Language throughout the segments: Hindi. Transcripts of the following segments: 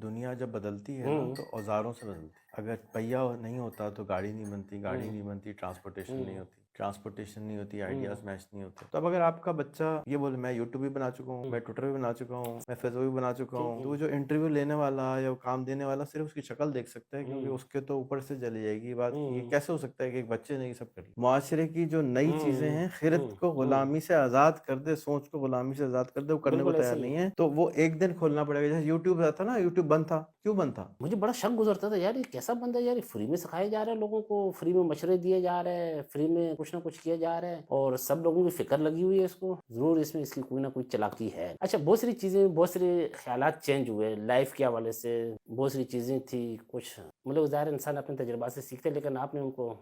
दुनिया जब बदलती है ना तो औज़ारों से बदलती है। अगर पहिया नहीं होता तो गाड़ी नहीं बनती, गाड़ी नहीं बनती ट्रांसपोर्टेशन नहीं होती, ट्रांसपोर्टेशन नहीं होती आइडियाज़ मैच नहीं होते। तो अब अगर आपका बच्चा ये बोले मैं यूट्यूब भी बना चुका हूँ, मैं ट्विटर भी बना चुका हूँ, मैं फेसबुक भी बना चुका हूँ, तो वो जो इंटरव्यू लेने वाला या वो काम देने वाला सिर्फ उसकी शक्ल देख सकता है, क्योंकि उसके तो ऊपर से चली जाएगी बात कि ये कैसे हो सकता है कि एक बच्चे ने ये सब कर लिया। मुआशरे की जो नई चीज़ें हैं, खिरत को गुलामी से आज़ाद कर दे, सोच को गुलामी से आज़ाद कर दे, वो करने को बिल्कुल ऐसे तैयार ही नहीं है। है, तो वो एक दिन खोलना पड़ेगा। जैसे यूट्यूब था ना, यूट्यूब बंद था, क्यों बंद था? मुझे बड़ा शक गुज़रता था, यार ये कैसा बंदा है यार, ये फ्री में सिखाए जा रहे हैं लोगों को, फ्री में मशवरे दिए जा रहे हैं, फ्री में कुछ ना कुछ किया जा रहा है और सब लोगों की फ़िक्र लगी हुई है इसको। ज़रूर इसमें इसकी कोई ना कोई चालाकी है। अच्छा, बहुत सारी चीज़ें, बहुत सारे ख़्यालात चेंज हुए लाइफ़ के हवाले से, बहुत सारी चीज़ें थी, कुछ मतलब ज़ाहिर है इंसान अपने तजुर्बा से सीखते हैं, लेकिन आपने उनको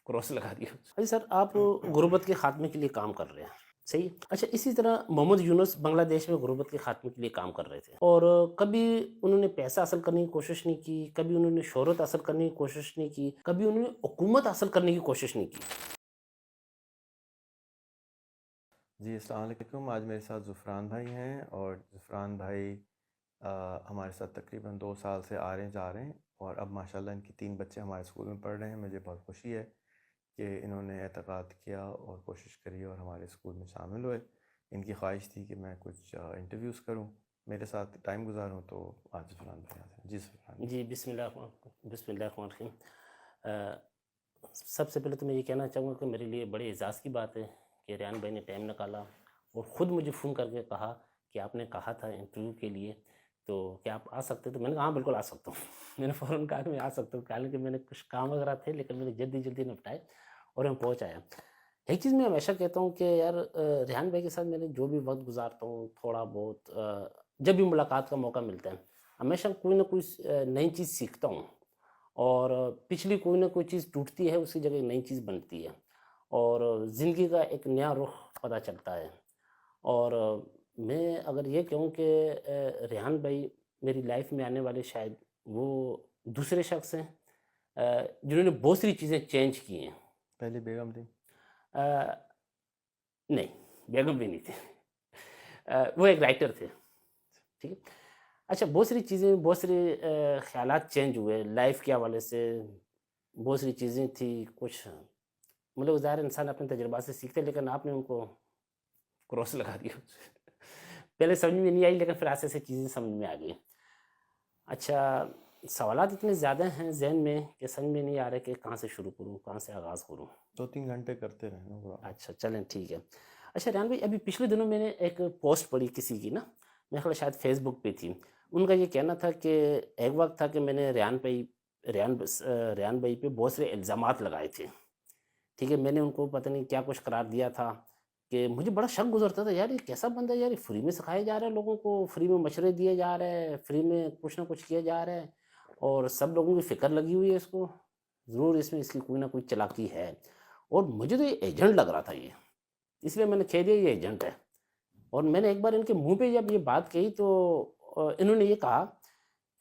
क्रॉस लगा दिया। अजी सर, आप गुर्बत के खात्मे के लिए काम कर रहे हैं, सही है? अच्छा, इसी तरह मोहम्मद यूनुस बांग्लादेश में गुर्बत के खात्मे के लिए काम कर रहे थे और कभी उन्होंने पैसा हासिल करने की कोशिश नहीं की, कभी उन्होंने शोहरत हासिल करने की कोशिश नहीं की, कभी उन्होंने हुकूमत हासिल करने की कोशिश नहीं की। जी, अस्सलाम वालेकुम। आज मेरे साथ ज़ुफ़रान भाई हैं और ज़ुफ़रान भाई हमारे साथ तकरीबन 2 साल से आ रहे हैं जा रहे हैं और अब माशाल्लाह इनके 3 बच्चे हमारे स्कूल में पढ़ रहे हैं। मुझे बहुत खुशी है कि इन्होंने एतक़ाद किया और कोशिश करी और हमारे स्कूल में शामिल हुए। इनकी ख़्वाहिश थी कि मैं कुछ इंटरव्यूज़ करूँ, मेरे साथ टाइम गुज़ारूँ, तो आज ज़ुफ़रान भाई आ हैं। जी ज़ुफ़रान भाई। जी, बिस्मिल्लाहिर्रहमानिर्रहीम। सबसे पहले तो मैं ये कहना चाहूँगा कि मेरे लिए बड़े एज़ाज़ की बात है कि रेहान भाई ने टाइम निकाला और ख़ुद मुझे फ़ोन करके कहा कि आपने कहा था इंटरव्यू के लिए, तो क्या आप आ सकते हैं? तो मैंने कहा हाँ, बिल्कुल आ सकता हूँ। मैंने फ़ौरन कहा कि मैं आ सकता हूँ, हालाँकि मैंने कुछ काम वगैरह थे, लेकिन मैंने जल्दी-जल्दी निपटाए और मैं पहुँच आया। एक चीज़ मैं हमेशा कहता हूँ कि यार, रेहान भाई के साथ मैंने जो भी वक़्त गुज़ारता हूँ, थोड़ा बहुत जब भी मुलाकात का मौका मिलता है, हमेशा कोई ना कोई नई चीज़ सीखता हूँ और पिछली कोई ना कोई चीज़ टूटती है, उसकी जगह एक नई चीज़ बनती है और ज़िंदगी का एक नया रुख पता चलता है। और मैं अगर ये कहूँ कि रेहान भाई मेरी लाइफ़ में आने वाले शायद वो दूसरे शख़्स हैं जिन्होंने बहुत सारी चीज़ें चेंज की हैं। पहली बेगम थी। अ, नहीं, बेगम भी नहीं थे। वो एक राइटर थे, ठीक है? अच्छा, बहुत सारी चीज़ें, बहुत सारे ख़्यालात चेंज हुए लाइफ़ के हवाले से, बहुत सारी चीज़ें थी, कुछ मतलब ज़ाहिर है इंसान अपने तजुर्बा से सीखते हैं, लेकिन आपने उनको क्रॉस लगा दिया। पहले समझ में नहीं आई, लेकिन फिर आस्ते-आस्ते चीज़ें समझ में आ गई। अच्छा, सवालात इतने ज़्यादा हैं ज़हन में कि समझ में नहीं आ रहा कि कहाँ से शुरू करूँ, कहाँ से आगाज़ करूँ? 2-3 घंटे करते रहे, नो प्रॉब्लम। अच्छा, चलें ठीक है। अच्छा रेहान भाई, अभी पिछले दिनों मैंने एक पोस्ट पढ़ी किसी की ना, मेरे ख़्याल शायद फ़ेसबुक पे थी। उनका ये कहना था कि एक वक़्त था कि मैंने रेहान भाई पे बहुत सारे इल्ज़ामात लगाए थे। ठीक है, मैंने उनको पता नहीं क्या कुछ करार दिया था कि मुझे बड़ा शक गुज़रता था, यार ये कैसा बंदा है यार, ये फ्री में सिखाए जा रहे हैं लोगों को, फ्री में मशवरे दिए जा रहे हैं, फ्री में कुछ ना कुछ किया जा रहा है और सब लोगों की फ़िक्र लगी हुई है इसको। ज़रूर इसमें इसकी कोई ना कोई चालाकी है और मुझे तो ये एजेंट लग रहा था ये, इसलिए मैंने कह दिया ये एजेंट है। और मैंने एक बार इनके मुँह पे जब ये बात कही तो इन्होंने ये कहा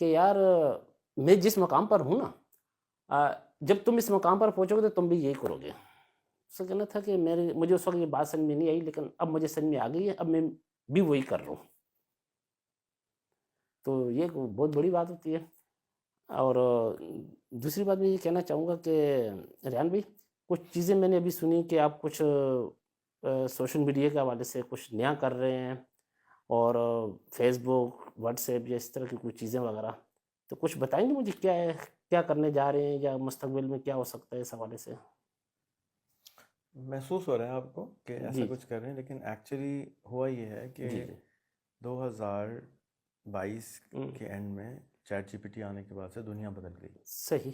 कि यार, मैं जिस मकाम पर हूँ ना, जब तुम इस मकाम पर पहुँचोगे तो तुम भी यही करोगे। उसका कहना था कि मुझे उस वक़्त ये बात समझ में नहीं आई, लेकिन अब मुझे समझ में आ गई है, अब मैं भी वही कर रहा हूँ। तो ये एक बहुत बड़ी बात होती है। और दूसरी बात मैं ये कहना चाहूँगा कि रेहान भाई, कुछ चीज़ें मैंने अभी सुनी कि आप कुछ सोशल मीडिया के हवाले से कुछ नया कर रहे हैं और फ़ेसबुक, व्हाट्सऐप या इस तरह की कुछ चीज़ें वगैरह। तो कुछ बताएँगे मुझे क्या है? क्या करने जा रहे हैं या मुस्तकबिल में क्या हो सकता है इस हवाले से? महसूस हो रहा है आपको कि ऐसा जी, कुछ कर रहे हैं, लेकिन एक्चुअली हुआ ये है कि जी, जी। 2022 हुँ, के एंड में चैट जीपीटी आने के बाद से दुनिया बदल गई। सही।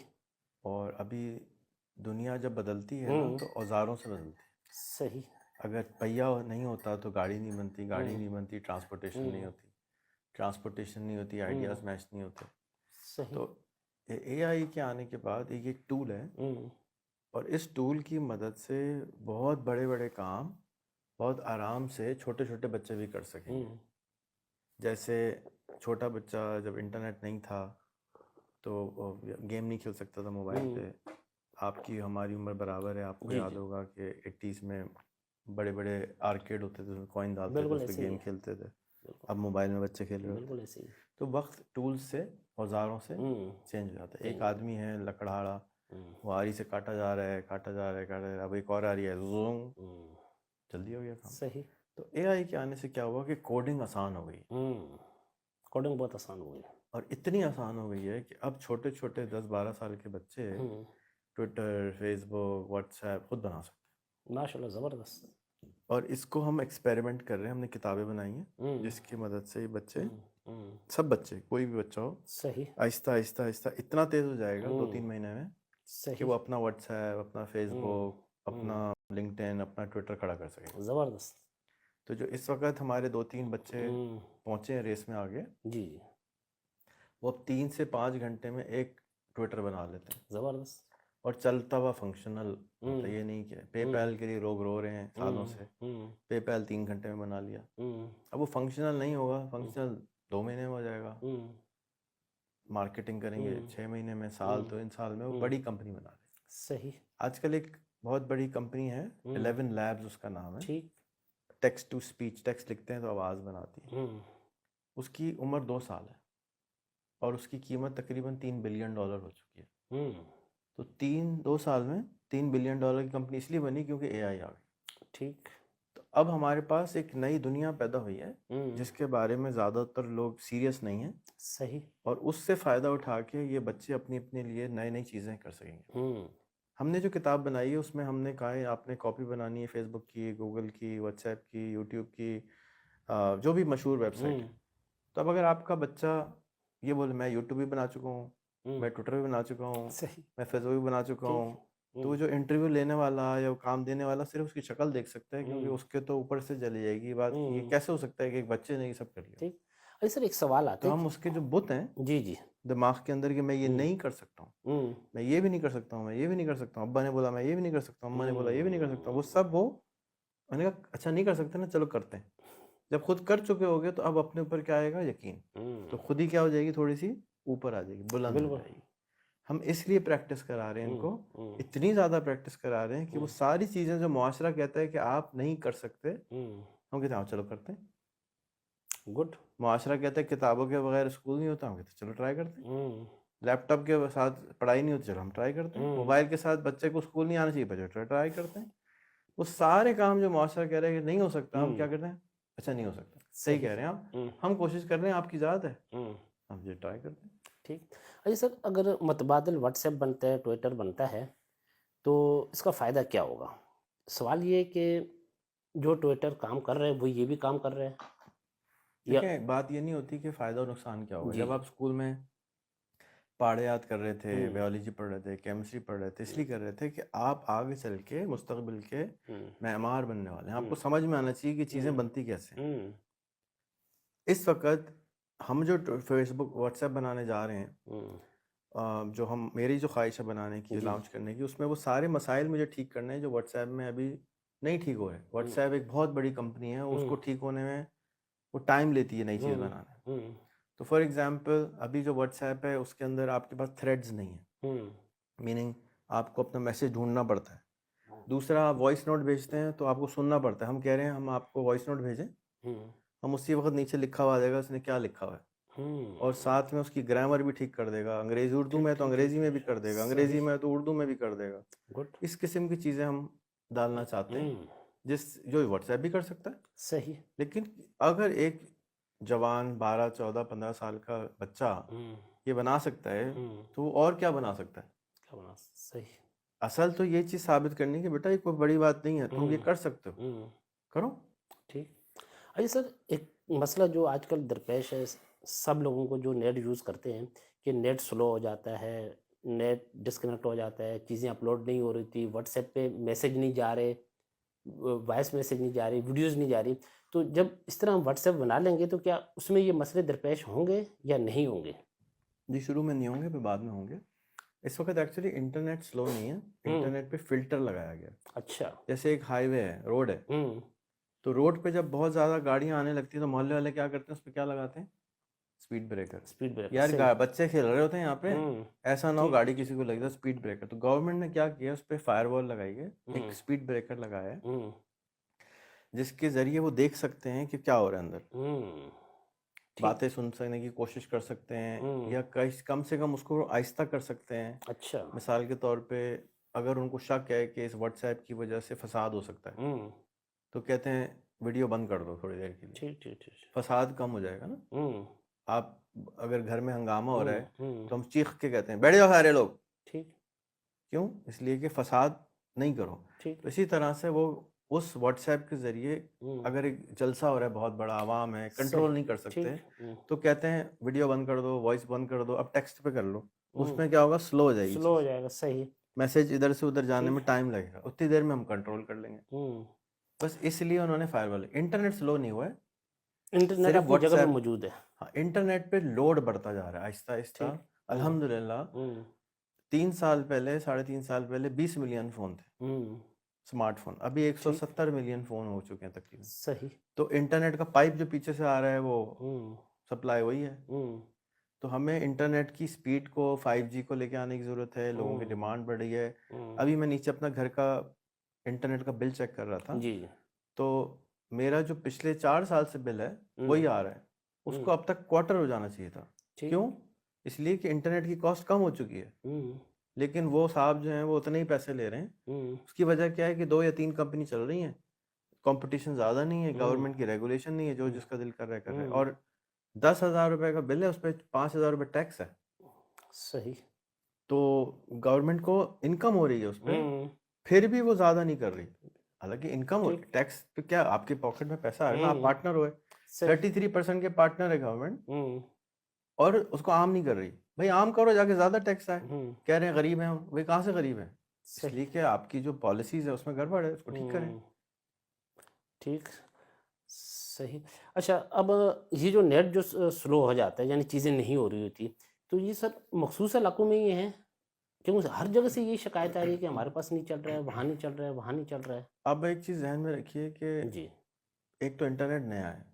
और अभी दुनिया जब बदलती है ना हुँ, तो औज़ारों से बदलती है। सही। अगर पहिया नहीं होता तो गाड़ी नहीं बनती, गाड़ी हुँ, नहीं बनती ट्रांसपोर्टेशन नहीं हुँ, होती, ट्रांसपोर्टेशन नहीं होती हुँ, आइडियाज़ मैच नहीं होते। सही। तो एआई के आने के बाद ये एक टूल है हुँ, और इस टूल की मदद से बहुत बड़े बड़े काम बहुत आराम से छोटे छोटे बच्चे भी कर सकेंगे। हुँ, जैसे छोटा बच्चा जब इंटरनेट नहीं था तो गेम नहीं खेल सकता था मोबाइल हुँ। पे। आपकी हमारी उम्र बराबर है, आपको जी, याद जी। होगा कि 80s में बड़े बड़े आर्केड होते थे, उसमें कॉइन डालते थे, बिल्कुल उस पर ऐसे ही गेम है। खेलते थे। बिल्कुल, अब मोबाइल में बच्चे खेल रहे होते बिल्कुल हैं। ऐसे ही है। तो वक्त टूल्स से, औजारों से हम्म चेंज हो जाता है। एक चेंज आदमी है लकड़हारा, हम्म वो आरी से काटा जा रहा है, काटा जा रहा है, काटा जा रहा है, अब एक और आ रही है, ज़ूम, हम्म, जल्दी हो गया काम। सही। तो एआई के आने से क्या हुआ कि कोडिंग आसान हो गई, कोडिंग बहुत आसान हो गई। और इतनी आसान हो गई है कि अब छोटे छोटे 10-12 साल के बच्चे हम्म ट्विटर, फेसबुक, व्हाट्सएप खुद बना सकते माशाल्लाह, ज़बरदस्त। हैं। और इसको हम एक्सपेरिमेंट कर रहे हैं, हमने किताबें बनाई हैं हम्म जिसकी मदद से ये बच्चे, हम्म हम्म, सब बच्चे, कोई भी बच्चा हो, सही। आहिस्ता आहिस्ता आहिस्ता इतना तेज़ हो जाएगा हम्म 2-3 महीने में कि सही। वो अपना व्हाट्सएप, अपना हम्म फेसबुक, अपना हम्म लिंक्डइन, अपना ट्विटर खड़ा कर सकेगा। ज़बरदस्त। तो जो इस वक्त हमारे 2-3 बच्चे हम्म पहुंचे हैं रेस में आगे, जी, वो अब 3 से 5 घंटे में एक ट्विटर बना लेते हैं, ज़बरदस्त। और चलता हुआ फंक्शनल होता है। हम्म ये नहीं कि हम्म पेपैल के लिए लोग रो रहे हैं सालों हम्म से, हम्म पेपैल 3 घंटे में बना लिया। हम्म अब वो फंक्शनल नहीं होगा, फंक्शनल 2 महीने में हो जाएगा, हम्म मार्केटिंग करेंगे हम्म 6 महीने में, साल, हम्म तो इन साल में वो हम्म, बड़ी कंपनी बना रहे हैं। सही। आजकल एक बहुत बड़ी कंपनी है, हम्म 11 लैब्स उसका नाम है, ठीक। टेक्स्ट टू स्पीच, टेक्स्ट लिखते हैं तो आवाज़ बनाती है। हम्म उसकी उम्र 2 साल है, और उसकी कीमत तकरीबन $3 बिलियन हो चुकी है। हम्म तो 2 साल में $3 बिलियन की कंपनी इसलिए बनी क्योंकि एआई आ गई। ठीक। तो अब हमारे पास एक नई दुनिया पैदा हुई है हम्म, जिसके बारे में ज़्यादातर लोग सीरियस नहीं हैं, सही। और उससे फ़ायदा उठा के ये बच्चे अपनी अपने लिए नई नई चीज़ें कर सकेंगे। हम्म हमने जो किताब बनाई है उसमें हमने कहा है आपने कॉपी बनानी है फेसबुक की, गूगल की, व्हाट्सएप की, यूट्यूब की, जो भी मशहूर वेबसाइट हम्म है। तो अब अगर आपका बच्चा ये बोले मैं यूट्यूब भी बना चुका हूँ, हम्म, मैं ट्विटर भी बना चुका हूँ, सही। मैं फेसबुक भी बना चुका ठीक। हूँ, तो वो जो इंटरव्यू लेने वाला या वो काम देने वाला सिर्फ उसकी शक्ल देख सकता है, क्योंकि हम्म उसके तो ऊपर से चली जाएगी बात कि ये हम्म कैसे हो सकता है कि एक बच्चे ने ये सब कर लिया। ठीक। अरे सर, एक सवाल आता तो है हम कि उसके जो बुत हैं जी जी। दिमाग के अंदर कि मैं ये हम्म नहीं कर सकता हूँ, हम्म मैं ये भी नहीं कर सकता हूँ, मैं ये भी नहीं कर सकता हूँ, अब्बा ने बोला मैं ये भी नहीं कर सकता हूँ, अम्मा ने बोला ये भी नहीं कर सकता हूँ, वो सब वो, मैंने कहा अच्छा नहीं कर सकते ना, चलो करते हैं। जब खुद कर चुके होगे तो अब अपने ऊपर क्या आएगा, यकीन। तो हम्म, खुद ही क्या हो जाएगी, थोड़ी सी ऊपर आ जाएगी, बुलंद हो बिल्कुल। जाएगी। हम इसलिए प्रैक्टिस करा रहे हैं हम्म इनको, हम्म इतनी ज़्यादा प्रैक्टिस करा रहे हैं कि वो हम्म सारी चीज़ें जो मुआशरा कहता है कि आप नहीं कर सकते, हम्म, हम कहते हैं हाँ चलो करते हैं। गुड। मुआशरा कहता है किताबों के बगैर स्कूल नहीं होता, हम कहते हैं चलो ट्राई करते हैं। हम्म लैपटॉप के साथ पढ़ाई नहीं होती, चलो हम ट्राई करते हैं। हम्म मोबाइल के साथ बच्चे को स्कूल नहीं आना चाहिए, बच्चे ट्राई करते हैं। वो सारे काम जो मुआशरा कह रहा है कि नहीं हो सकता, हम क्या करते हैं, अच्छा नहीं हो सकता, सही सही। कह रहे हैं आप, हम्म हम कोशिश कर रहे हैं, आपकी ज़ात है, हम्म, हम ये ट्राई करते हैं। ठीक। अच्छा सर, अगर मुतबादिल व्हाट्सएप बनता है, ट्विटर बनता है, तो इसका फ़ायदा क्या होगा? सवाल ये है कि जो ट्विटर काम कर रहे हैं, वो ये भी काम कर रहे हैं, या देखिए बात ये नहीं होती कि फ़ायदा और नुकसान क्या होगा। जी। जब आप स्कूल में पहाड़े याद कर रहे थे, हुँ, बायोलॉजी पढ़ रहे थे, केमिस्ट्री पढ़ रहे थे, हुँ, इसलिए कर रहे थे कि आप आगे चल के मुस्तकबिल के हुँ, मेमार बनने वाले हैं। हुँ, आपको समझ में आना चाहिए कि चीज़ें हुँ, बनती कैसे हैं। हुँ, इस वक्त हम जो फेसबुक व्हाट्सएप बनाने जा रहे हैं, हुँ, जो हम, मेरी जो ख्वाहिश है बनाने की, जी। लॉन्च करने की, उसमें वो सारे मसाइल मुझे ठीक करने हैं जो व्हाट्सएप में अभी नहीं ठीक हो रहे। हुँ, व्हाट्सएप एक बहुत बड़ी कंपनी है, हुँ, उसको ठीक होने में वो टाइम लेती है नई चीज़ हुँ, बनाने में। हुँ, तो फॉर एग्जांपल अभी जो व्हाट्सएप है उसके अंदर आपके पास थ्रेड्स नहीं है, हुँ, मीनिंग आपको अपना मैसेज ढूंढना पड़ता है। दूसरा, आप वॉइस नोट भेजते हैं तो आपको सुनना पड़ता है। हम कह रहे हैं हम आपको वॉइस नोट भेजें, हुँ, हम उसी वक्त नीचे लिखा हुआ आ जाएगा उसने क्या लिखा हुआ है, और हुँ, साथ में उसकी ग्रामर भी ठीक कर देगा। अंग्रेजी उर्दू ठीक, में तो ठीक, ठीक, अंग्रेजी में भी कर देगा, सही, अंग्रेजी में तो उर्दू में भी कर देगा। गुड। इस किस्म की चीज़ें हम डालना चाहते हैं, हुँ, जिस जो व्हाट्सएप भी कर सकता है। सही। लेकिन अगर एक जवान 12, 14, 15 साल का बच्चा हुँ, ये बना सकता है, हुँ, तो वो और क्या बना सकता है। क्या बना सही। असल तो ये चीज़ साबित करनी कि बेटा ये कोई बड़ी बात नहीं है, तुम ये हुँ, कर सकते हो, हुँ, करो। ठीक। अच्छा सर, एक मसला जो आजकल दरपेश है, सब लोगों को जो नेट यूज़ करते हैं, कि नेट स्लो हो जाता है, नेट डिस्कनेक्ट हो जाता है, चीज़ें अपलोड नहीं हो रही थी, व्हाट्सएप पे मैसेज नहीं जा रहे, वॉइस मैसेज नहीं जा रही, वीडियोज़ नहीं जा रही। तो जब इस तरह हम व्हाट्सएप बना लेंगे, तो क्या उसमें ये मसले दरपेश होंगे या नहीं होंगे? जी शुरू में नहीं होंगे, फिर बाद में होंगे। इस वक्त एक्चुअली इंटरनेट स्लो नहीं है, हुँ, इंटरनेट पे फिल्टर लगाया गया है। अच्छा। जैसे एक हाईवे है, रोड है, हुँ, तो रोड पे जब बहुत ज़्यादा गाड़ियाँ आने लगती हैं तो मोहल्ले वाले क्या करते हैं, उस पर क्या लगाते हैं, स्पीड ब्रेकर। स्पीड ब्रेकर यार सही। बच्चे खेल रहे होते हैं यहाँ पे, हुँ, ऐसा ना हो ठीक। गाड़ी किसी को लग जाए, स्पीड ब्रेकर। तो गवर्नमेंट ने क्या किया, उस पर फायरवॉल लगाई है, एक हुँ, स्पीड ब्रेकर लगाया है, हुँ, जिसके ज़रिए वो देख सकते हैं कि क्या हो रहा है अंदर। हुँ, बातें सुन सकने की कोशिश कर सकते हैं, या कम से कम उसको आहिस्ता कर सकते हैं। अच्छा। मिसाल के तौर पे अगर उनको शक है कि इस व्हाट्सएप की वजह से फसाद हो सकता है, तो कहते हैं वीडियो बंद कर दो थोड़ी देर के लिए, ठीक ठीक ठीक। फसाद कम हो जाएगा ना। आप अगर घर में हंगामा हो रहा है तो हम चीख के कहते हैं बैठ जाओ सारे लोग, ठीक। क्यों? इसलिए कि फसाद नहीं करो। ठीक। तो इसी तरह से वो उस व्हाट्सएप के ज़रिए अगर एक जलसा हो रहा है, बहुत बड़ा आवाम है, कंट्रोल नहीं कर सकते, तो कहते हैं वीडियो बंद कर दो, वॉइस बंद कर दो, अब टेक्स्ट पे कर लो। उसमें क्या होगा, स्लो हो जाएगी, स्लो हो जाएगा। सही। मैसेज इधर से उधर जाने में टाइम लगेगा, उतनी देर में हम कंट्रोल कर लेंगे। बस इसलिए उन्होंने फायरवॉल। इंटरनेट स्लो नहीं हुआ है, इंटरनेट सिर्फ अपनी जगह पे व्हाट्सएप। मौजूद है। हाँ, इंटरनेट पे लोड बढ़ता जा रहा है आहिस्ता आहिस्ता। अल्हम्दुलिल्लाह 3 साल पहले, 3.5 साल पहले 20 मिलियन फ़ोन थे स्मार्टफोन, अभी 170 मिलियन फ़ोन हो चुके हैं तकरीबन। सही। तो इंटरनेट का पाइप जो पीछे से आ रहा है वो सप्लाई वही है। तो हमें इंटरनेट की स्पीड को 5G को लेके आने की ज़रूरत है, लोगों की डिमांड बढ़ रही है। अभी मैं नीचे अपना घर का इंटरनेट का बिल चेक कर रहा था, जी। तो मेरा जो पिछले 4 साल से बिल है वही आ रहा है, उसको अब तक क्वार्टर हो जाना चाहिए था। क्यों? इसलिए कि इंटरनेट की कॉस्ट कम हो चुकी है, लेकिन वो साहब जो हैं वो उतने ही पैसे ले रहे हैं। उसकी वजह क्या है कि 2 या 3 कंपनी चल रही हैं, कंपटीशन ज़्यादा नहीं है, गवर्नमेंट की रेगुलेशन नहीं है, जो जिसका दिल कर रहा है कर रहा है, और 10,000 रुपये का बिल है, उस पर 5,000 रुपये टैक्स है। सही। तो गवर्नमेंट को इनकम हो रही है उस पर, फिर भी वो ज़्यादा नहीं कर रही। हालांकि इनकम हो, टैक्स पे क्या आपके पॉकेट में पैसा आएगा, आप पार्टनर हो, 33% के पार्टनर है गवर्नमेंट, और उसको आम नहीं कर रही। भाई आम करो, जाके ज़्यादा टैक्स आए। कह रहे हैं गरीब हैं हम, भाई कहाँ से गरीब हैं? इसलिए कि आपकी जो पॉलिसीज है उसमें गड़बड़ है, उसको ठीक करें। ठीक। सही। अच्छा, अब ये जो नेट जो स्लो हो जाता है, यानी चीज़ें नहीं हो रही होती, तो ये सर मखसूस इलाकों में ये है? क्यों हर जगह से ये शिकायत आ रही है कि हमारे पास नहीं चल रहा है, वहाँ नहीं चल रहा है, वहाँ नहीं चल रहा है? अब एक चीज़ ध्यान में रखिए कि जी। एक तो इंटरनेट नया है,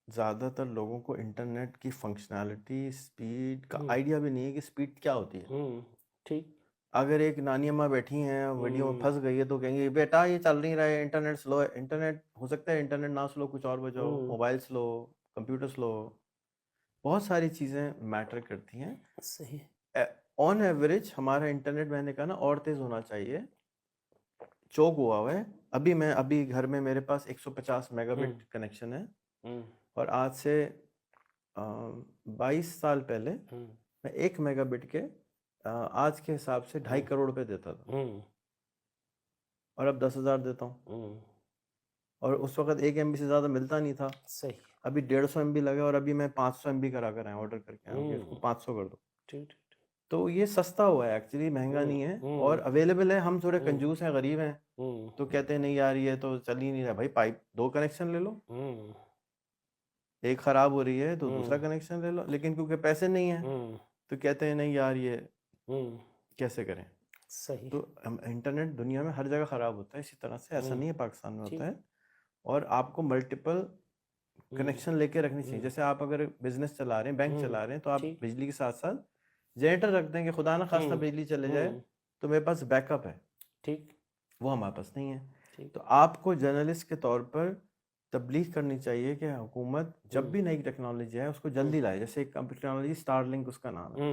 ज़्यादातर लोगों को इंटरनेट की फंक्शनैलिटी, स्पीड का आइडिया भी नहीं है कि स्पीड क्या होती है। ठीक। अगर एक नानी अम्मा बैठी हैं वीडियो में फंस गई है तो कहेंगे बेटा ये चल नहीं रहा है, इंटरनेट स्लो है। इंटरनेट हो सकता है इंटरनेट ना स्लो, कुछ और वजह हो, मोबाइल स्लो, कंप्यूटर स्लो, बहुत सारी चीज़ें मैटर करती हैं। सही। ऑन एवरेज हमारा इंटरनेट, मैंने कहा ना, और तेज़ होना चाहिए। चोक हुआ है। अभी घर में मेरे पास 150 मेगाबिट कनेक्शन है, और आज से 22 साल पहले मैं 1 मेगाबिट के आज के हिसाब से 2.5 करोड़ रुपए देता था, और अब 10,000 देता हूँ। और उस वक्त 1 MB से ज़्यादा मिलता नहीं था। सही। अभी 150 MB लगा, और अभी मैं 500 MB करा कर आया, ऑर्डर करके आया हूँ कि इसको 500 कर दो। ठीक। तो ये सस्ता हुआ है एक्चुअली, महंगा नहीं है, और अवेलेबल है। हम थोड़े कंजूस हैं, गरीब हैं, तो कहते हैं नहीं यार ये तो चल ही नहीं रहा। भाई पाइप 2 कनेक्शन ले लो, एक ख़राब हो रही है तो दूसरा कनेक्शन ले लो, लेकिन क्योंकि पैसे नहीं है तो कहते हैं नहीं यार ये कैसे करें। सही। तो इंटरनेट दुनिया में हर जगह ख़राब होता है, इसी तरह से ऐसा नहीं है पाकिस्तान में होता है। और आपको मल्टीपल कनेक्शन लेके रखनी चाहिए। जैसे आप अगर बिजनेस चला रहे हैं, बैंक चला रहे हैं, तो आप बिजली के साथ साथ जनरेटर रख देंगे, खुदा ना खास्ता बिजली चले जाए तो मेरे पास बैकअप है। ठीक, वो हमारे पास नहीं है। तो आपको जर्नलिस्ट के तौर पर तबलीग करनी चाहिए कि हुकूमत जब भी नई टेक्नोलॉजी है उसको जल्दी लाए। जैसे एक टेक्नोलॉजी स्टारलिंक उसका नाम है,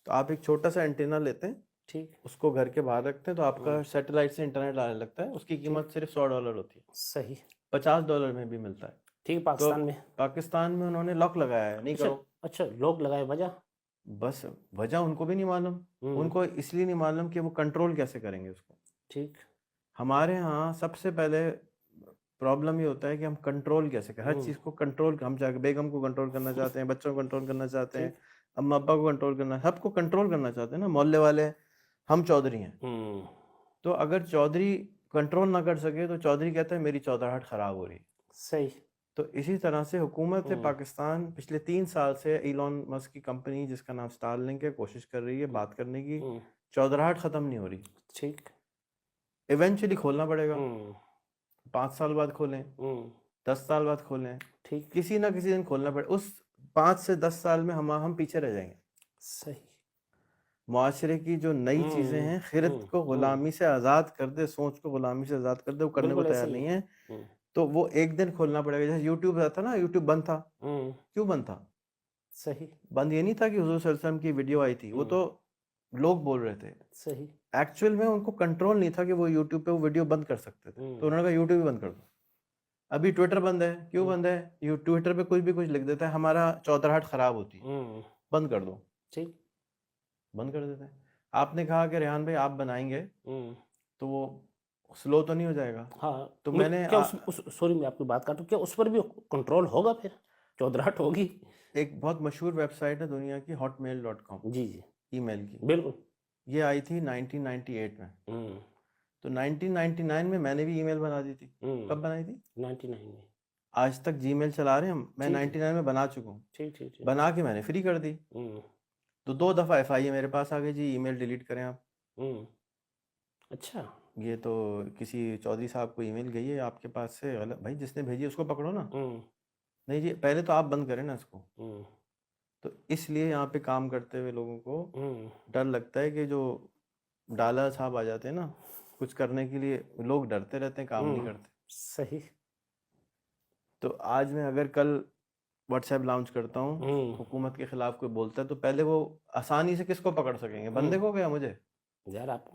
तो आप एक छोटा सा एंटीना लेते हैं, ठीक, उसको घर के बाहर रखते हैं, तो आपका सैटेलाइट से इंटरनेट आने लगता है। उसकी कीमत सिर्फ $100 होती है। सही। $50 में भी मिलता है। ठीक। पाकिस्तान में, पाकिस्तान में उन्होंने लॉक लगाया है, नहीं करो। अच्छा, लॉक लगाए, वजह? बस वजह उनको भी नहीं मालूम। उनको इसलिए नहीं मालूम कि वो कंट्रोल कैसे करेंगे उसको। ठीक, हमारे यहाँ सबसे पहले प्रॉब्लम ये होता है कि हम कंट्रोल कैसे करें हर चीज़ को। कंट्रोल हम चाहे बेगम को कंट्रोल करना चाहते हैं, बच्चों को कंट्रोल करना चाहते हैं, अम्मा अब्बा को कंट्रोल करना, सबको कंट्रोल करना चाहते हैं ना। मोहल्ले वाले, हम चौधरी हैं, तो अगर चौधरी कंट्रोल ना कर सके तो चौधरी कहता है मेरी चौधराहट ख़राब हो रही। सही। तो इसी तरह से हुकूमत पाकिस्तान पिछले 3 साल से इलॉन मस्क की कंपनी जिसका नाम स्टारलिंक है कोशिश कर रही है बात करने की, चौधराहट ख़त्म नहीं हो रही। ठीक, इवेंचुअली खोलना पड़ेगा। 5 साल बाद खोलें, 10 साल बाद खोलें, ठीक, किसी ना किसी दिन खोलना पड़े। उस 5 से 10 साल में हम पीछे रह जाएंगे। सही। मुआशरे की जो नई चीज़ें हैं, खिरत को ग़ुलामी से आज़ाद कर दे, सोच को ग़ुलामी से आज़ाद कर दे, वो करने को तैयार नहीं है। तो वो एक दिन खोलना पड़ेगा। जैसे यूट्यूब था ना, यूट्यूब बंद था, क्यों बंद था? सही बंद ये नहीं था कि हुजूर सल्लल्लाहु अलैहि वसल्लम की वीडियो आई थी, वो तो लोग बोल रहे थे। सही एक्चुअल में उनको कंट्रोल नहीं था कि वो यूट्यूब पे वो वीडियो बंद कर सकते थे, तो उन्होंने कहा यूट्यूब ही बंद कर दो। अभी ट्विटर बंद है, क्यों बंद है? ट्विटर पे कुछ भी कुछ लिख देता है, हमारा चौधराहट खराब होती है, बंद कर दो, ठीक बंद कर देते हैं। आपने कहा कि रेहान भाई आप बनाएंगे तो वो स्लो तो नहीं हो जाएगा? हाँ तो मैं मैंने क्या उस सॉरी मैं आपकी बात काटूं, क्या उस पर भी कंट्रोल होगा फिर? चौधराहट होगी? एक बहुत मशहूर वेबसाइट है दुनिया की, hotmail.com, जी जी ईमेल की। बिल्कुल। ये आई थी 1998 में। तो 1999 में मैंने भी ईमेल बना दी थी। कब बनाई थी? 99 में। आज तक जीमेल चला रहे हैं हम, मैं ठीक 99 में बना चुका हूँ। ठीक ठीक ठीक। बना के मैंने फ्री कर दी, तो 2 दफ़ा एफआईए मेरे पास आ गई जी, ईमेल डिलीट करें आप। अच्छा ये तो किसी चौधरी साहब को ईमेल गई है आपके पास से गलत, भाई जिसने भेजी उसको पकड़ो ना। नहीं जी, पहले तो आप बंद करें ना इसको। तो इसलिए यहाँ पे काम करते हुए लोगों को डर लगता है कि जो डाला साहब आ जाते हैं ना कुछ करने के लिए, लोग डरते रहते हैं, काम नहीं करते। सही तो आज मैं अगर कल व्हाट्सएप लॉन्च करता हूँ, हुकूमत के खिलाफ कोई बोलता है, तो पहले वो आसानी से किसको पकड़ सकेंगे? बंदे को क्या मुझे? यार आप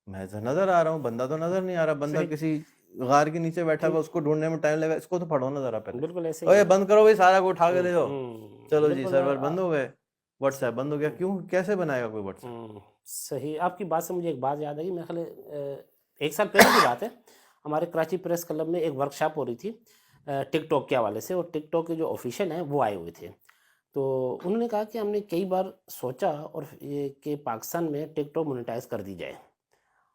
मैं तो नजर आ रहा हूँ, बंदा तो नजर नहीं आ रहा। बंदा सही किसी गार के नीचे बैठा हुआ, उसको ढूंढने में टाइम लगा। इसको तो पढ़ो ना जरा पहले। बिल्कुल ऐसे ही ओए है। बंद करो भाई, सारा को उठा के ले जाओ। चलो जी, बिल्कुल सर्वर बंद हो गए, व्हाट्सएप बंद हो गया। क्यों? कैसे बनाएगा कोई व्हाट्सएप? सही। आपकी बात से मुझे एक बात याद आई। मेरे ख्याल एक साल पहले की बात है, हमारे कराची प्रेस क्लब में एक वर्कशॉप हो रही थी टिकटॉक के हवाले से, और टिकटॉक के जो ऑफिशियल हैं वो आए हुए थे। तो उन्होंने कहा कि हमने कई बार सोचा और ये कि पाकिस्तान में टिकटॉक मोनेटाइज कर दी जाए,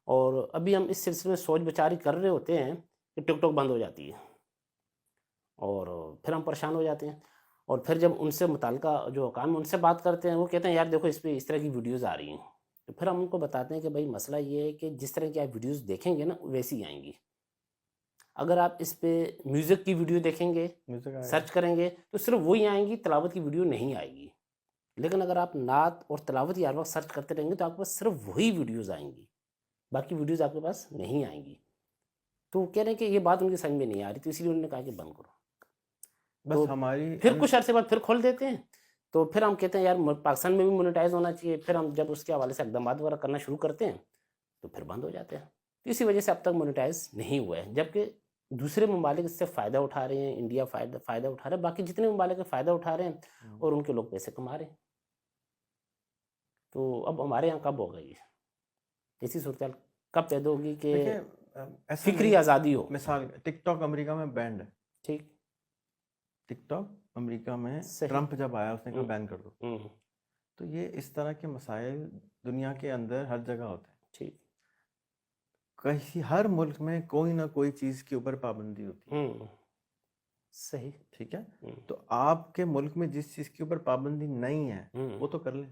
और अभी हम इस सिलसिले में सोच विचार कर रहे होते हैं कि टिकटॉक बंद हो जाती है, और फिर हम परेशान हो जाते हैं। और फिर जब उनसे मुताल्लिका जो काम है उनसे बात करते हैं, वो कहते हैं यार देखो इस पे इस तरह की वीडियोज़ आ रही हैं। तो फिर हम उनको बताते हैं कि भाई मसला ये है कि जिस तरह की आप वीडियोज़ देखेंगे ना वैसी ही आएंगी। अगर आप इस पे म्यूज़िक की वीडियो देखेंगे, म्यूजिक आएगा। सर्च करेंगे, तो सिर्फ वही आएंगी, तिलावत की वीडियो नहीं आएगी। लेकिन अगर आप नात और तिलावत ही हर वक्त सर्च करते रहेंगे तो आपके पास सिर्फ वही वीडियोज़ आएंगी, बाकी वीडियोज़ आपके पास नहीं आएंगी। तो वो कह रहे हैं कि ये बात उनकी समझ में नहीं आ रही, तो इसलिए उन्होंने कहा कि बंद करो। बस तो हमारी फिर कुछ अरसे बाद फिर खोल देते हैं, तो फिर हम कहते हैं यार पाकिस्तान में भी मोनेटाइज होना चाहिए। फिर हम जब उसके हवाले से इक़दामात वगैरह करना शुरू करते हैं तो फिर बंद हो जाते हैं। तो इसी वजह से अब तक मोनेटाइज नहीं हुआ है, जबकि दूसरे ममालिक इससे फ़ायदा उठा रहे हैं। इंडिया फ़ायदा उठा रहा है, बाकी जितने ममालिक फ़ायदा उठा रहे हैं और उनके लोग पैसे कमा रहे हैं। तो अब हमारे यहाँ कब होगा ये ऐसी सूरत कब पैदा होगी कि देखिए, ऐसा फिक्री नहीं। आज़ादी हो? मिसाल, टिकटॉक अमेरिका में बैंड है। ठीक टिकटॉक अमेरिका में सही। ट्रम्प जब आया उसने कहा बैन कर दो। हम्म, तो ये इस तरह के मसाइल दुनिया के अंदर हर जगह होते हैं। ठीक कहीं हर मुल्क में कोई ना कोई चीज़ के ऊपर पाबंदी होती है। सही। ठीक है, तो आपके मुल्क में जिस चीज़ के ऊपर पाबंदी नहीं है वो तो कर लें।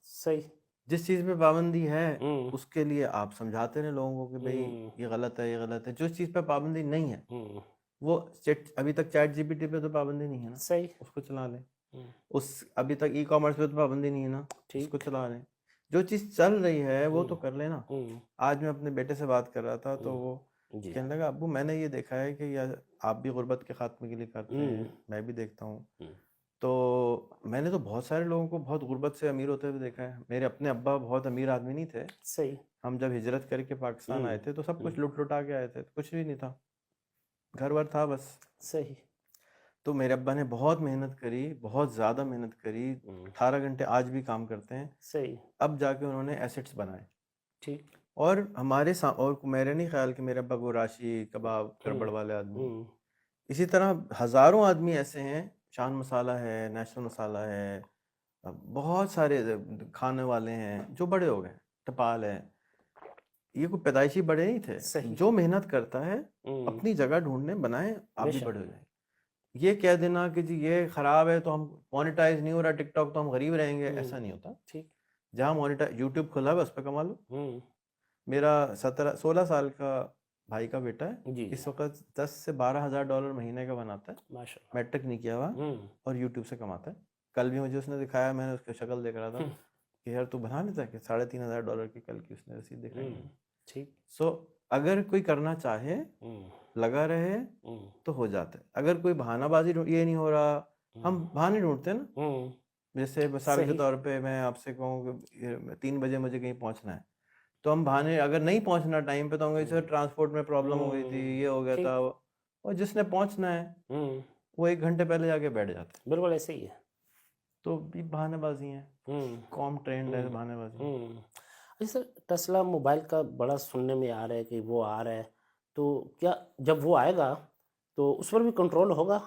सही। जिस चीज़ पे पाबंदी है उसके लिए आप समझाते रहे लोगों को कि भाई ये गलत है, ये गलत है। जो चीज़ पे पाबंदी नहीं है वो अभी तक चैट जीपीटी पे तो पाबंदी नहीं है ना, सही। उसको चला लें। अभी तक ई कॉमर्स पे तो पाबंदी नहीं है ना, उसको चला लें। जो चीज़ चल रही है वो तो कर लेना। आज मैं अपने बेटे से बात कर रहा था तो वो कहने लगा अब्बू मैंने ये देखा है कि यार आप भी गुर्बत के खात्मे के लिए करते हैं, मैं भी देखता हूँ। तो मैंने तो बहुत सारे लोगों को बहुत गुर्बत से अमीर होते हुए देखा है। मेरे अपने अब्बा बहुत अमीर आदमी नहीं थे। सही। हम जब हिजरत करके पाकिस्तान आए थे तो सब कुछ लुट लुटा के आए थे, तो कुछ भी नहीं था, घर वर था बस। सही। तो मेरे अब्बा ने बहुत मेहनत करी, बहुत ज़्यादा मेहनत करी, 18 घंटे आज भी काम करते हैं। सही। अब जाके उन्होंने एसेट्स बनाए। ठीक। और और मेरे नहीं ख्याल कि मेरे अब्बा को राशि कबाब गड़बड़ वाले आदमी। इसी तरह हज़ारों आदमी ऐसे हैं, शान मसाला है, नेशनल मसाला है, बहुत सारे खाने वाले हैं जो बड़े हो गए। टपाल है, ये कोई पैदाइशी बड़े नहीं थे। सही। जो मेहनत करता है अपनी जगह ढूंढने बनाए, आप भी बड़े हो जाए। ये कह देना कि जी ये खराब है तो हम मोनेटाइज नहीं हो रहा टिकटॉक तो हम गरीब रहेंगे, ऐसा नहीं होता। ठीक। जहाँ मोनेटाइज यूट्यूब खुला है उस पर कमा लो। मेरा 16 साल का भाई का बेटा है, जी इस वक्त 10 से 12 हज़ार डॉलर महीने का बनाता है, माशाल्लाह। मैट्रिक नहीं किया हुआ और यूट्यूब से कमाता है। कल भी मुझे उसने दिखाया, मैंने उसकी शक्ल देख रहा था कि यार तू बना लेता है कि $3,500 की कल की उसने रसीद दिखाई। ठीक। सो अगर कोई करना चाहे, लगा रहे, तो हो जाता है। अगर कोई बहानाबाजी ये नहीं हो रहा, हम बहाने ढूंढते हैं ना। जैसे मिसाल के सही तौर पे मैं आपसे कहूँ कि 3 बजे मुझे कहीं पहुंचना है, तो हम बहाने, अगर नहीं पहुंचना टाइम पे तो हम कहेंगे सर ट्रांसपोर्ट में प्रॉब्लम हो गई थी, ये हो गया था। ठीक और जिसने पहुंचना है वो 1 घंटे पहले जाके बैठ जाता है। बिल्कुल ऐसे ही है। तो ये बहानेबाजी है, कॉम ट्रेंड है बहानेबाजी। अच्छा सर, टेस्ला मोबाइल का बड़ा सुनने में आ रहा है कि वो आ रहा है, तो क्या जब वो आएगा तो उस पर भी कंट्रोल होगा?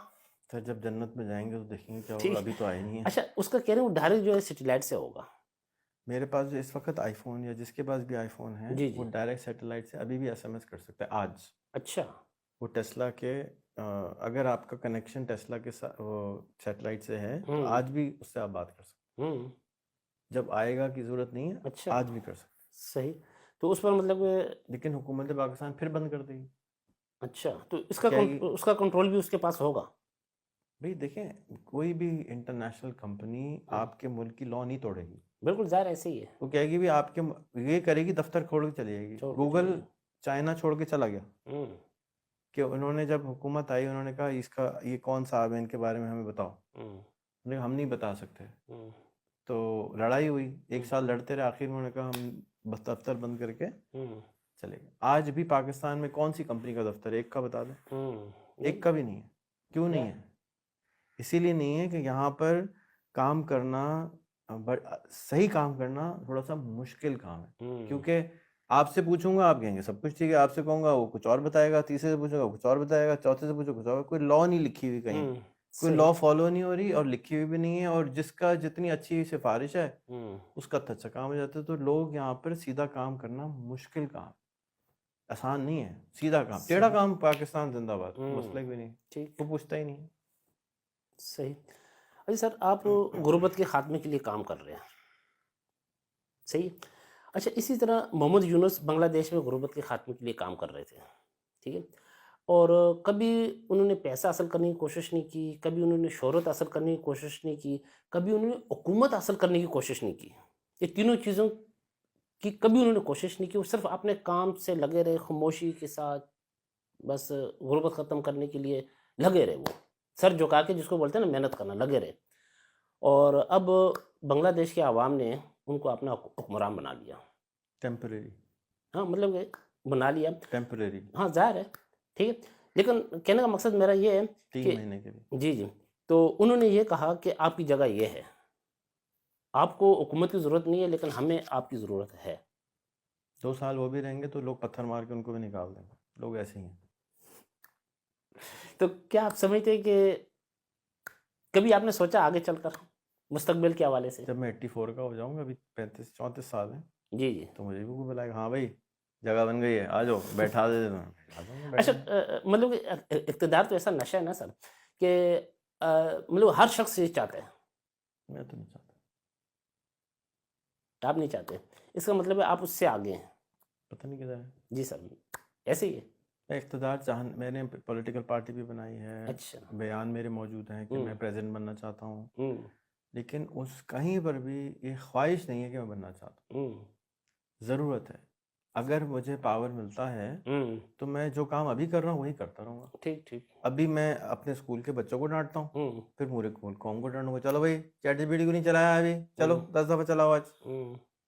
सर जब जन्नत में जाएंगे तो देखेंगे क्या होगा, ठीक। अभी तो आया नहीं है। अच्छा, उसका कह रहे हैं वो डायरेक्ट जो है सैटेलाइट से होगा। मेरे पास जो इस वक्त आईफोन, या जिसके पास भी आईफोन है, जी वो जी। डायरेक्ट सैटेलाइट से अभी भी एसएमएस कर सकता है आज। अच्छा। वो टेस्ला के अगर आपका कनेक्शन टेस्ला के साथ वो सैटेलाइट से है, तो आज भी उससे आप बात कर सकते हम्म। हैं। जब आएगा की ज़रूरत नहीं है, अच्छा। आज भी कर सकते सही। तो उस पर मतलब हैं। लेकिन हुकूमत पाकिस्तान फिर बंद कर देगी। अच्छा, तो इसका क्या ये उसका कंट्रोल भी उसके पास होगा? भाई देखें, कोई भी इंटरनेशनल कंपनी आपके मुल्क की लॉ नहीं तोड़ेगी। बिल्कुल ज़ाहिर ऐसे ही है। वो कहेगी भी आपके ये करेगी, दफ्तर छोड़ के चली जाएगी। छोड़ के गूगल चलिए। चाइना छोड़ के चला गया हम्म। कि उन्होंने, जब हुकूमत आई, उन्होंने कहा इसका ये कौन सा है, इनके बारे में हमें बताओ। उन्होंने कहा हम नहीं बता सकते। हम्म। तो लड़ाई हुई, 1 साल लड़ते रहे, आखिर में उन्होंने कहा हम बस दफ्तर बंद करके चले गए। आज भी पाकिस्तान में कौन सी कंपनी का दफ्तर है, एक का बता दें? एक का भी नहीं है। क्यों नहीं है? इसीलिए नहीं है कि यहाँ पर काम करना, सही काम करना थोड़ा सा मुश्किल काम है। क्योंकि आपसे पूछूंगा आप कहेंगे सब कुछ ठीक है, आपसे कहूंगा वो कुछ और बताएगा, तीसरे से पूछूंगा कुछ और बताएगा, चौथे से पूछो कुछ और। कोई लॉ नहीं लिखी हुई कहीं, कोई सही। लॉ फॉलो नहीं हो रही और लिखी हुई भी नहीं है। और जिसका जितनी अच्छी सिफारिश है उसका अच्छा काम हो जाता है। तो लोग यहाँ पर सीधा काम करना मुश्किल काम, आसान नहीं है। सीधा काम, टेढ़ा काम पाकिस्तान जिंदाबाद, मसला भी नहीं, ठीक। वो पूछता ही नहीं। सही। अरे सर, आप गुर्बत के खात्मे के लिए काम कर रहे हैं, सही। अच्छा, इसी तरह मोहम्मद यूनुस बांग्लादेश में गुर्बत के खात्मे के लिए काम कर रहे थे, ठीक है। और कभी उन्होंने पैसा हासिल करने की कोशिश नहीं की, कभी उन्होंने शोहरत हासिल करने की कोशिश नहीं की, कभी उन्होंने हुकूमत हासिल करने की कोशिश नहीं की। ये तीनों चीज़ों की कभी उन्होंने कोशिश नहीं की। वो सिर्फ अपने काम से लगे रहे, खामोशी के साथ, बस गुर्बत ख़त्म करने के लिए लगे रहे। वो सर झुका के, जिसको बोलते हैं ना, मेहनत करना, लगे रहे। और अब बांग्लादेश के आवाम ने उनको अपना हुक्मरान बना लिया। टेम्परेरी। हाँ, मतलब ये बना लिया। टेम्परेरी। हाँ, ज़ाहिर है, ठीक है। लेकिन कहने का मकसद मेरा ये है 3 महीने के लिए। जी जी, तो उन्होंने ये कहा कि आपकी जगह ये है, आपको हुकूमत की ज़रूरत नहीं है, लेकिन हमें आपकी ज़रूरत है। 2 साल वो भी रहेंगे तो लोग पत्थर मार के उनको भी निकाल देंगे। लोग ऐसे ही हैं। तो क्या आप समझते हैं कि कभी आपने सोचा आगे चलकर मुस्तकबिल के हवाले से? जब मैं 84 का हो जाऊंगा, अभी 35-34 साल है, जी जी। तो मुझे भी कोई बुलाएगा, हाँ भाई जगह बन गई है, आ जाओ, बैठा दे देना, बैठा दूंगा, अच्छा, बैठेंगे। मतलब इक़्तिदार तो ऐसा नशा है ना सर, कि मतलब हर शख्स ये चाहता है। मैं तो नहीं चाहता। आप नहीं चाहते, इसका मतलब है आप उससे आगे हैं। पता नहीं किधर है। जी सर, ऐसे ही है। मैं इक़्तिदार चाह, मैंने पॉलिटिकल पार्टी भी बनाई है। अच्छा। बयान मेरे मौजूद हैं कि मैं प्रेसिडेंट बनना चाहता हूँ। हम्म। लेकिन उस कहीं पर भी ये ख्वाहिश नहीं है कि मैं बनना चाहता हूँ। ज़रूरत है। अगर मुझे पावर मिलता है तो मैं जो काम अभी कर रहा हूँ वही करता रहूँगा। ठीक ठीक। अभी मैं अपने स्कूल के बच्चों को डांटता हूँ, फिर पूरे कौम को डांटूंगा, चलो भाई चैट क्यों नहीं चलाया अभी, चलो 10 दफ़ा चलाओ आज।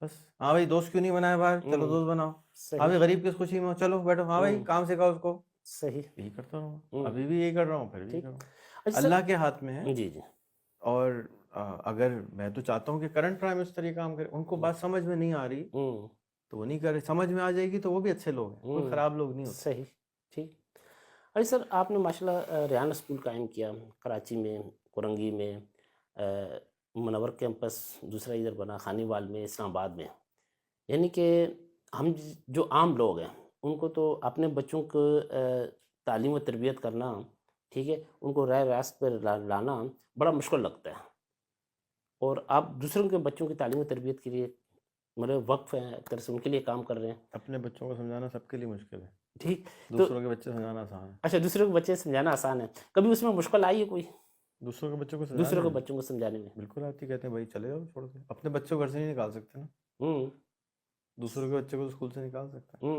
बस, हाँ भाई दोस्त क्यों नहीं बनाया बाहर, चलो दोस्त बनाओ। हाँ भाई गरीब किस खुशी में हो, चलो बैठो, हाँ भाई काम सिखाओ उसको। सही। यही करता रहूँगा, अभी भी यही कर रहा हूँ, फिर भी ठीक। करूँगा। अच्छा अल्लाह के हाथ में है। जी जी। और अगर मैं तो चाहता हूँ कि करंट प्राइम मिनिस्टर ये काम करे, उनको बात समझ में नहीं आ रही तो वो नहीं करे, समझ में आ जाएगी तो वो भी अच्छे लोग हैं, कोई ख़राब लोग नहीं होते। सही। ठीक। अरे सर, आपने माशाल्लाह रेहान स्कूल कायम किया कराची में, कोरंगी में, मुनव्वर कैंपस दूसरा इधर बना खानीवाल में, इस्लामाबाद में। यानी कि हम जो आम लोग हैं उनको तो अपने बच्चों को तालीम व तरबियत करना, ठीक है, उनको राह रास्त पर लाना बड़ा मुश्किल लगता है। और आप दूसरों के बच्चों की तालीम व तरबियत के लिए मतलब वक्फ हैं, एक तरह से उनके लिए काम कर रहे हैं। अपने बच्चों को समझाना सबके लिए मुश्किल है, ठीक। तो दूसरों के बच्चे समझाना आसान है। अच्छा, दूसरों के बच्चे समझाना आसान है, कभी उसमें मुश्किल आई है कोई? दूसरों के बच्चों को दूसरों समझाने के में बच्चों को समझाने में? बिल्कुल आती, कहते हैं भाई चले जाओ छोड़ के। अपने बच्चों को घर से नहीं निकाल सकते ना, हम्म। दूसरों के बच्चे को तो स्कूल से निकाल सकते हैं।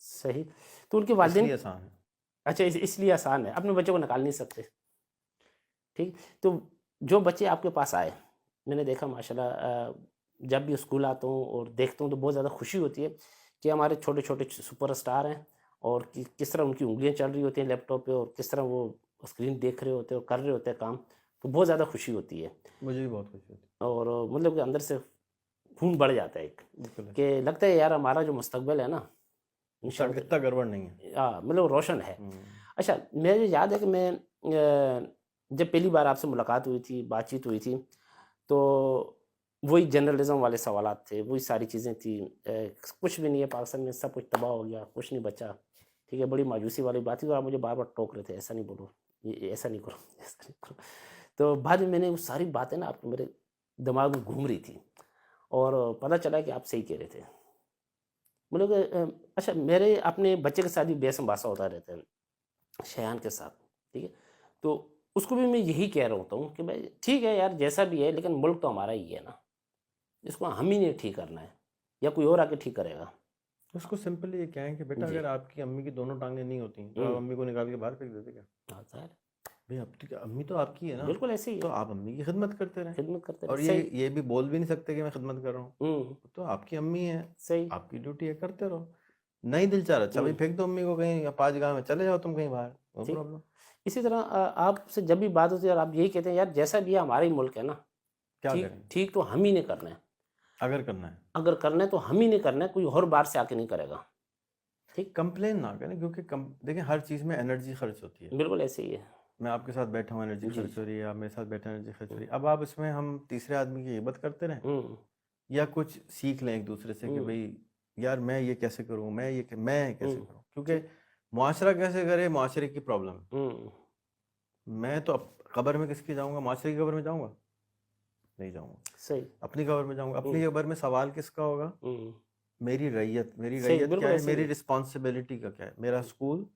सही। तो उनके वालिदैन, इसलिए आसान है। अच्छा इसलिए आसान है, अपने बच्चों को निकाल नहीं सकते। ठीक। तो जो बच्चे आपके पास आए, मैंने देखा माशाल्लाह, जब भी स्कूल आता हूँ और देखता हूँ तो बहुत ज़्यादा खुशी होती है कि हमारे छोटे छोटे सुपरस्टार हैं, और किस तरह उनकी उंगलियां चल रही होती हैं लैपटॉप पे, और किस तरह वो स्क्रीन देख रहे होते हैं और कर रहे होते हैं काम। तो बहुत ज़्यादा खुशी होती है, मुझे भी बहुत खुशी होती और मतलब कि अंदर से खून बढ़ जाता है एक, है। बिल्कुल है। कि लगता है यार हमारा जो मुस्तकबिल है ना, इतना इंशाल्लाह, इतना गड़बड़ नहीं है। मतलब रोशन है। हम्म। अच्छा, मुझे याद है कि मैं जब पहली बार आपसे मुलाकात हुई थी, बातचीत हुई थी, तो वही जर्नलिज्म वाले सवालात थे, वही सारी चीज़ें थी। कुछ भी नहीं है पाकिस्तान में, सब कुछ तबाह हो गया, कुछ नहीं बचा। ठीक है, बड़ी मायूसी वाली बात थी, और आप मुझे बार बार टोक रहे थे, ऐसा नहीं बोलो, ये ऐसा नहीं करो, ऐसा नहीं करो। तो बाद में मैंने वो सारी बातें ना आपके मेरे दिमाग में घूम रही थी, और पता चला कि आप सही कह रहे थे। मतलब कि अच्छा, मेरे अपने बच्चे के साथ भी बहस मुबासा होता रहता है, शयान के साथ। ठीक है, तो उसको भी मैं यही कह रहा होता हूँ कि भाई ठीक है यार, जैसा भी है, लेकिन मुल्क तो हमारा ही है ना, इसको हम ही ने ठीक करना है, या कोई और आके ठीक करेगा। उसको सिंपली ये कहें कि बेटा जी। अगर आपकी अम्मी की दोनों टांगें नहीं होती तो आप हम्म। अम्मी को निकाल के बाहर फेंक देते क्या? हाँ सर, भाई आपकी अम्मी तो आपकी है ना, बिल्कुल ऐसे ही तो है, आप अम्मी की खिदमत करते रहें। खिदमत करते और रहे, सही। ये भी बोल भी नहीं सकते कि मैं खिदमत कर रहा हूँ। हम्म। तो आपकी अम्मी है, सही। आपकी ड्यूटी है, करते रहो। नहीं दिल चाह रहा, अच्छा भाई हम्म। फेंक दो अम्मी को कहीं, या 5 गांव में चले जाओ तुम कहीं बाहर, नो ठीक। प्रॉब्लम। इसी तरह आपसे जब भी बात होती है और आप यही कहते हैं यार, जैसा भी है हमारा ही मुल्क है ना, क्या ठीक करें ठीक तो हम ही ने करना है। अगर करना है? अगर करना है तो हम ही ने करना है, कोई और बाहर से आके नहीं करेगा। ठीक। कंप्लेन ना करें, क्योंकि देखिए हर चीज़ में एनर्जी खर्च होती है। बिल्कुल ऐसे ही है। मैं आपके साथ बैठा हूँ, एनर्जी जी। खर्च हो रही है, आप मेरे साथ बैठे एनर्जी खर्च हो रही है। अब आप इसमें हम तीसरे आदमी की गिबत करते रहें, हम्म। या कुछ सीख लें एक दूसरे से कि हम्म। भाई यार मैं ये कैसे करूँ, मैं कैसे हम्म। करूँ, क्योंकि ठीक। मुआशरा कैसे करे, मुआशरे की प्रॉब्लम है। हम्म। मैं तो कब्र में किसकी जाऊँगा? मुआशरे की कब्र में जाऊँगा? नहीं जाऊँगा। सही। अपनी कब्र में जाऊँगा। अपनी हम्म। कब्र में सवाल किसका होगा? हम्म। मेरी सही, रैयत क्या बिल्कुल है, ऐसे ही मेरी है। रिस्पॉन्सिबिलिटी का क्या है, मेरा स्कूल,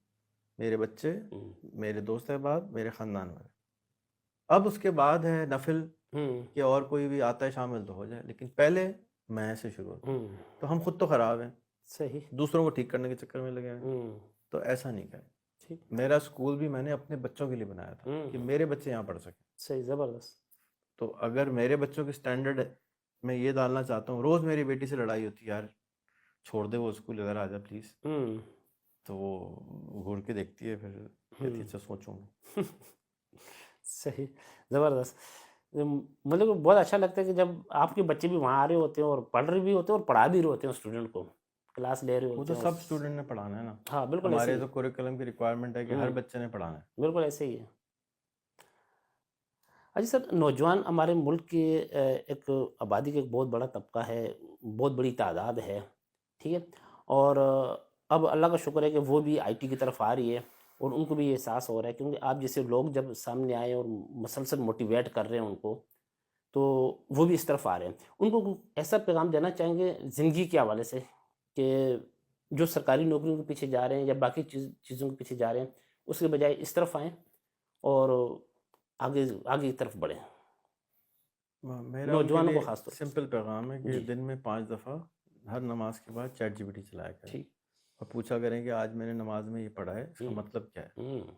मेरे बच्चे, हम्म। मेरे दोस्त अहबाब, मेरे ख़ानदान वाले। अब उसके बाद है नफिल, हम्म। कि और कोई भी आता है शामिल तो हो जाए, लेकिन पहले मैं से शुरू होता है। हम्म। तो हम खुद तो ख़राब हैं, सही। दूसरों को ठीक करने के चक्कर में लगे हैं। हम्म। तो ऐसा नहीं करें। ठीक। मेरा स्कूल भी मैंने अपने बच्चों के लिए बनाया था कि हम्म। मेरे बच्चे यहाँ पढ़ सकें। सही, ज़बरदस्त। तो अगर मेरे बच्चों की स्टैंडर्ड मैं ये डालना चाहता हूँ, रोज़ मेरी बेटी से लड़ाई होती है, यार छोड़ दे वो स्कूल, इधर आ जा प्लीज़। हम्म। तो वो घूर के देखती है, फिर कहती है अच्छा सोचूंगा। सही, ज़बरदस्त। मतलब कि बहुत अच्छा लगता है कि जब आपके बच्चे भी वहाँ आ रहे होते हैं और पढ़ रहे भी होते हैं और पढ़ा भी रहे होते हैं, स्टूडेंट को क्लास ले रहे वो होते तो हैं, और सब स्टूडेंट ने पढ़ाना है ना। हाँ बिल्कुल ऐसे हमारे ही तो है। कुरिकुलम की रिक्वायरमेंट है कि हर बच्चे ने पढ़ाना है। बिल्कुल ऐसे ही है। अच्छा सर, नौजवान हमारे मुल्क के एक आबादी का एक बहुत बड़ा तबका है, बहुत बड़ी तादाद है। ठीक है, और अब अल्लाह का शुक्र है कि वो भी आईटी की तरफ आ रही है, और उनको भी ये एहसास हो रहा है, क्योंकि आप जैसे लोग जब सामने आए और मसलसल मोटिवेट कर रहे हैं उनको, तो वो भी इस तरफ आ रहे हैं। उनको ऐसा पैगाम देना चाहेंगे ज़िंदगी के हवाले से, कि जो सरकारी नौकरियों के पीछे जा रहे हैं या बाकी चीज़ों के पीछे जा रहे हैं, उसके बजाय इस तरफ आएँ और आगे आगे की तरफ बढ़ें, मेरा उनके नौजवानों को लिए ख़ास तौर सिंपल पैगाम है पे। कि जी। दिन में 5 दफ़ा हर नमाज के बाद चैट जीपीटी चलाया करें, ठीक। और पूछा करें कि आज मैंने नमाज में ये पढ़ा है, इसका हुँ। मतलब क्या है। हुँ।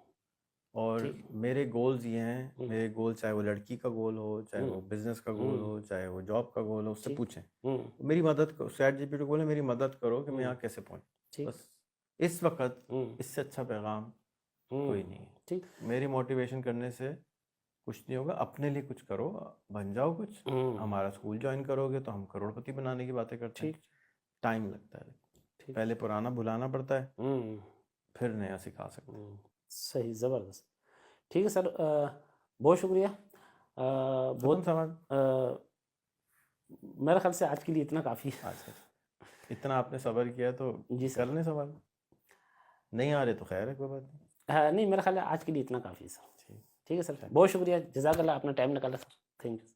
और ठीक। मेरे गोल्स ये हैं, हुँ। मेरे गोल चाहे वो लड़की का गोल हो, चाहे हुँ। वो बिजनेस का गोल हुँ। हो, चाहे वो जॉब का गोल हो, उससे ठीक। पूछें। हुँ। मेरी मदद करो, चैट जीपीटी को बोले मेरी मदद करो कि मैं हुँ। यहाँ कैसे पहुँचूँ, ठीक। बस। इस वक्त हुँ। इससे अच्छा पैगाम कोई हुँ। नहीं है। ठीक। मेरी मोटिवेशन करने से कुछ नहीं होगा, अपने लिए कुछ करो, बन जाओ कुछ। हुँ। हमारा स्कूल ज्वाइन करोगे तो हम करोड़पति बनाने की बातें करते हैं। ठीक। टाइम लगता है, ठीक। पहले पुराना भुलाना पड़ता है, हुँ। फिर नया सिखा सकते हैं। हुँ। सही, ज़बरदस्त। ठीक है सर, बहुत शुक्रिया। खत्म बहुत सवाल मेरे ख़्याल से आज के लिए इतना काफ़ी है। आज का? इतना आपने सब्र किया तो जी कर सर। लें सवाल। नहीं आ रहे तो खैर है, कोई बात नहीं। हाँ, नहीं मेरा ख़्याल है आज के लिए इतना काफ़ी है सर। ठीक। ठीक है सर, चलिए। बहुत शुक्रिया, जज़ाकल्लाह, आपने टाइम निकाला सर। Thank you.